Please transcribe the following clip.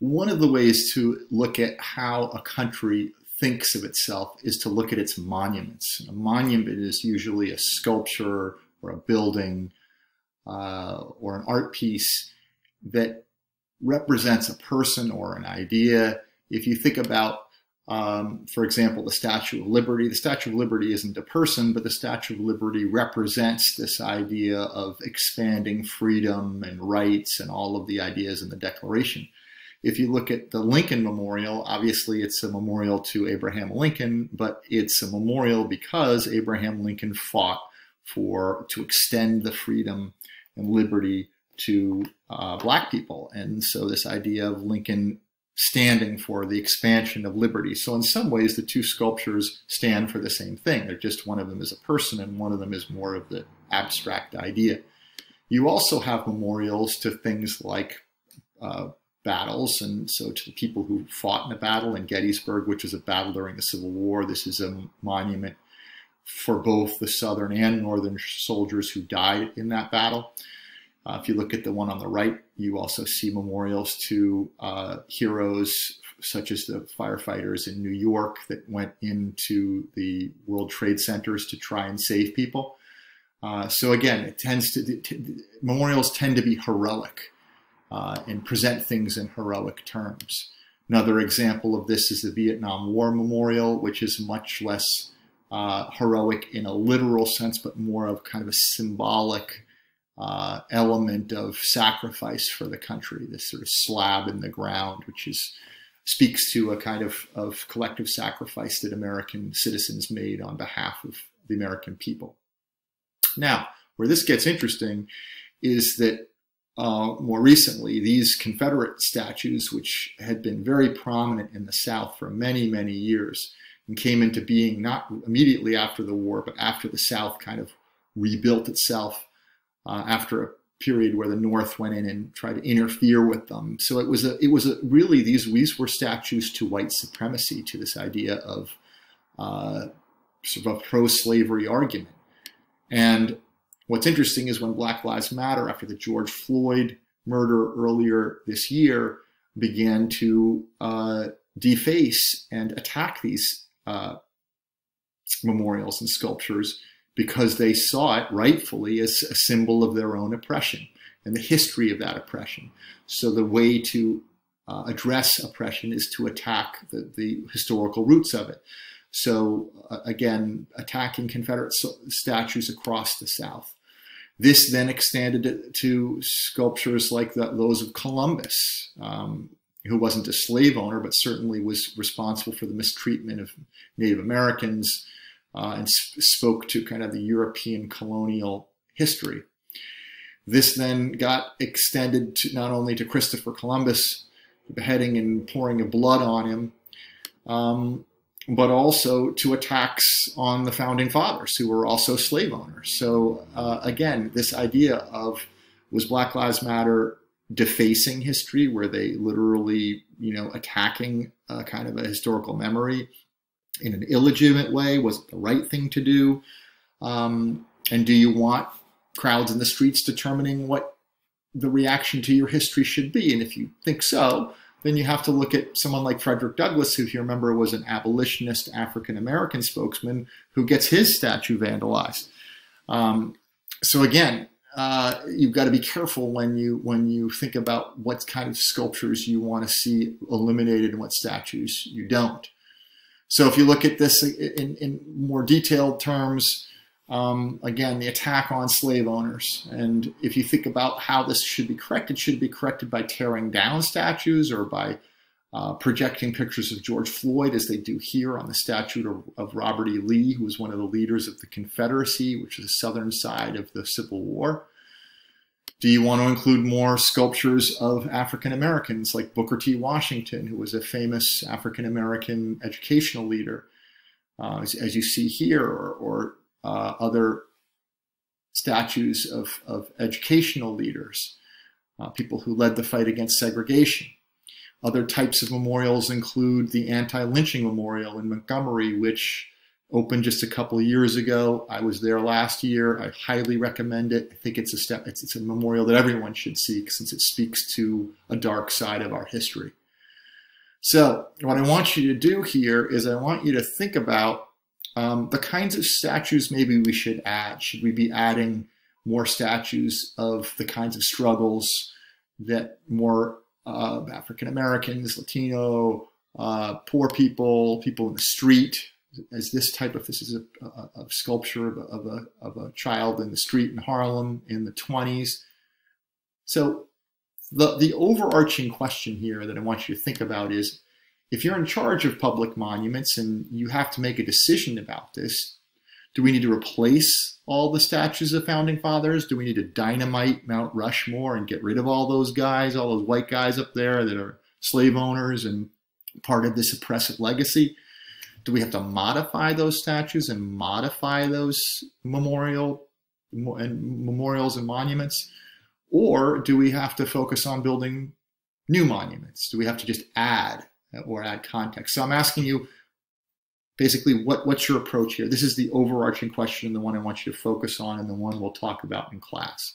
One of the ways to look at how a country thinks of itself is to look at its monuments. A monument is usually a sculpture or a building or an art piece that represents a person or an idea. If you think about, for example, the Statue of Liberty, the Statue of Liberty isn't a person, but the Statue of Liberty represents this idea of expanding freedom and rights and all of the ideas in the Declaration. If you look at the Lincoln Memorial, obviously it's a memorial to Abraham Lincoln, but it's a memorial because Abraham Lincoln fought to extend the freedom and liberty to Black people. And so this idea of Lincoln standing for the expansion of liberty. So in some ways, the two sculptures stand for the same thing. They're just, one of them is a person and one of them is more of the abstract idea. You also have memorials to things like battles, and so to the people who fought in a battle in Gettysburg, which was a battle during the Civil War. This is a monument for both the Southern and Northern soldiers who died in that battle. If you look at the one on the right, you also see memorials to heroes such as the firefighters in New York that went into the World Trade Centers to try and save people. So again, memorials tend to be heroic and present things in heroic terms. Another example of this is the Vietnam War Memorial, which is much less heroic in a literal sense, but more of kind of a symbolic element of sacrifice for the country, this sort of slab in the ground, which speaks to a kind of collective sacrifice that American citizens made on behalf of the American people. Now, where this gets interesting is that more recently, these Confederate statues, which had been very prominent in the South for many, many years, and came into being not immediately after the war, but after the South kind of rebuilt itself after a period where the North went in and tried to interfere with them. So really these were statues to white supremacy, to this idea of sort of a pro-slavery argument. And what's interesting is when Black Lives Matter, after the George Floyd murder earlier this year, began to deface and attack these memorials and sculptures because they saw it rightfully as a symbol of their own oppression and the history of that oppression. So the way to address oppression is to attack the historical roots of it. So again, attacking Confederate statues across the South. This then extended to sculptures like those of Columbus, who wasn't a slave owner, but certainly was responsible for the mistreatment of Native Americans and spoke to kind of the European colonial history. This then got extended to not only to Christopher Columbus, beheading and pouring of blood on him, but also to attacks on the founding fathers who were also slave owners. So again, this idea of, was Black Lives Matter defacing history? Were they literally, attacking kind of a historical memory in an illegitimate way? Was it the right thing to do? And do you want crowds in the streets determining what the reaction to your history should be? And if you think so, then you have to look at someone like Frederick Douglass, who, if you remember, was an abolitionist African-American spokesman who gets his statue vandalized. So again, you've got to be careful when you think about what kind of sculptures you want to see eliminated and what statues you don't. So if you look at this in more detailed terms, again, the attack on slave owners. And if you think about how this should be corrected by tearing down statues or by projecting pictures of George Floyd, as they do here on the statue of Robert E. Lee, who was one of the leaders of the Confederacy, which is the southern side of the Civil War. Do you want to include more sculptures of African Americans like Booker T. Washington, who was a famous African American educational leader, as you see here, or other statues of educational leaders, people who led the fight against segregation. Other types of memorials include the anti-lynching memorial in Montgomery, which opened just a couple of years ago. I was there last year. I highly recommend it. I think it's a memorial that everyone should see, since it speaks to a dark side of our history. So what I want you to do here is I want you to think about the kinds of statues maybe we should add. Should we be adding more statues of the kinds of struggles that more African Americans, Latino, poor people, people in the street, as this is a sculpture of a child in the street in Harlem in the 20s. So the overarching question here that I want you to think about is, if you're in charge of public monuments and you have to make a decision about this, do we need to replace all the statues of founding fathers? Do we need to dynamite Mount Rushmore and get rid of all those guys, all those white guys up there that are slave owners and part of this oppressive legacy? Do we have to modify those statues and modify those memorials and monuments? Or do we have to focus on building new monuments? Do we have to just add or add context? So I'm asking you, basically, what's your approach here? This is the overarching question, the one I want you to focus on, and the one we'll talk about in class.